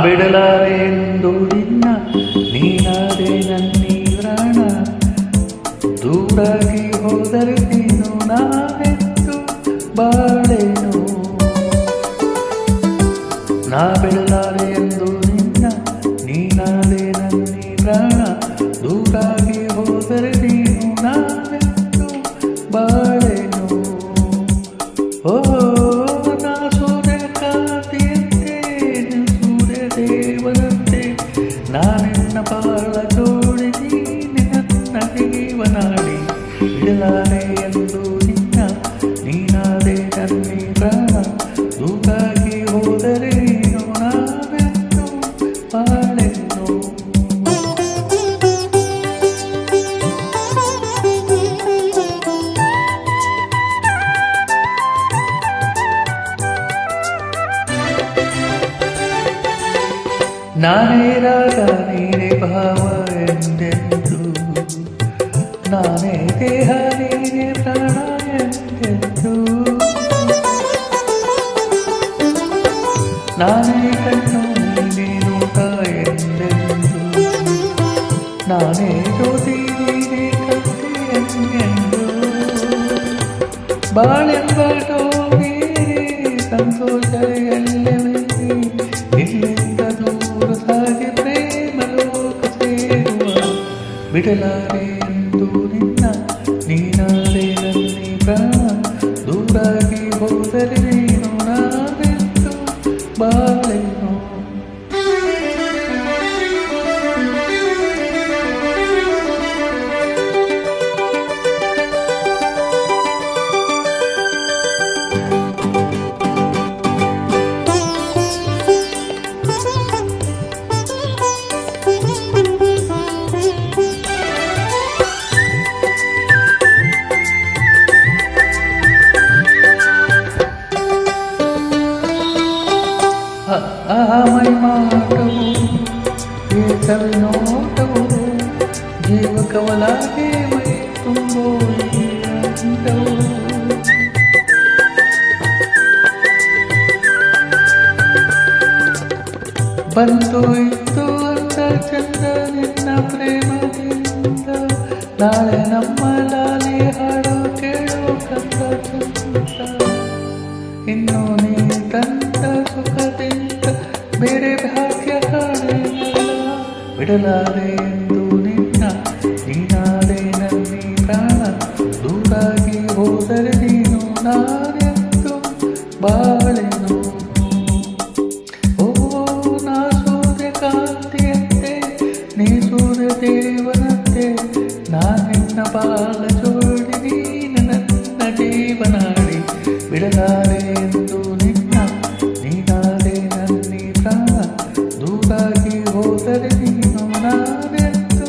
ಬಿಡಲಾರೆ ಎಂದು ನಿನ್ನ ನೀನಾದೆ ನನ್ನೀ ಪ್ರಾಣ ದೂರಾಗಿ ಹೋದರೆ ನೀನು ನಾವೆಂದು ಬಾಳೆನು ನಾ ಬಿಡಲಾರೆ ಎಂದು ನಿನ್ನ ನೀನಾದೆ ನನ್ನೀ ಪ್ರಾಣ ದೂರಾಗಿ ಹೋದರೆ ನೀನು ನಾವೆಂದು ಬಾಳೆನು ಓ ನಾ ಸೂರ್ಯಕಾಂತಿಯಂತೆ ಸೂರ್ಯ ದೇವರಂತೆ ನಾನೆನ್ನ ಬಾಳ ಜೋಡಿ ನೀನೆ ನನ್ನ ಜೀವನಾಡಿ ಬಿಡಲಾರೆ ಎಂದು ನಿನ್ನ ನೀನಾದೆ ನನ್ನೀ ಪ್ರಾಣ ದೂರಾಗಿ ಹೋದರೆ ನೀನು ನಾವೆಂದು ಬಾಳೆನು ನಾನೇ ರಾಗ ನೀನೇ ಭಾವ ಎಂದೆಂದು ನಾನೇ ದೇಹ ನೀನೇ ಪ್ರಾಣ ಎಂದೆಂದು ನಾನೇ ಕಣ್ಣು ನೀನೇ ನೋಟ ಎಂದೆಂದು ನಾನೇ ಜ್ಯೋತಿ ನೀನೇ ಕಥೆ ಎಂದೆಂದು ಬಾಳೆಂಬ ಟೋಗಿರಿ ಸಂತೋಷ ಎಲ್ಲವೇ ಇಲ್ಲಿಂದ ದೂರ ಸಾಗಿ ಪ್ರೇಮ ಲೋಕ ಸೇರುವ ಬಿಡಲಾರೆ ಎಂದು ನಿನ್ನ ನೀನಾದೆ ನನ್ನೀ ಪ್ರಾಣ ದೂರಾಗಿ ಹೋದರೆ ನೀನು ನಾವೆಂದು ಬಾಳೆನು ಮೈ ಮಾಟವು ಏಸವಿ ನೋಟವು ಜೀವ ಕವಲಾಗೆ ಮೈ ತುಂಬೋ ಅಂಟವು ಬಂತು ಇತ್ತು ಅಂತ ಚಂದ ನಿನ್ನ ಪ್ರೇಮದಿಂದ ನಾಳೆ ನಮ್ಮ ಲಾಲಿ ಹಾಡು ಕೇಳೋ ಕಂದ ಚಂದ ಇನ್ನು ನೀ ತಂದ ಸುಖದಿಂದ ಬೇರೆ ಭಾಗ್ಯ ಕಾಣೆಯಲ್ಲ ಬಿಡಲಾರೆ ಎಂದು ನಿನ್ನ ನೀನಾದೆ ನನ್ನೀ ಪ್ರಾಣ ದೂರಾಗಿ ಹೋದರೆ ನೀನು ನಾನೆಂದು ಬಾಳೆನು ಓ ನಾ ಸೂರ್ಯಕಾಂತಿಯಂತೆ ನೀ ಸೂರ್ಯ ದೇವನಂತೆ ನಾನೆನ್ನ ಬಾಳ ಜೋಡಿ ನೀನು ನನ್ನ ಜೀವನಾಡಿ ಬಿಡಲಾರೆ ಎಂದು ನಿನ್ನ ನೀನಾದೆ ನನ್ನೀ ಪ್ರಾಣ ದೂರಾಗಿ ಹೋದರೆ ನೀನು ನಾನೆಂದು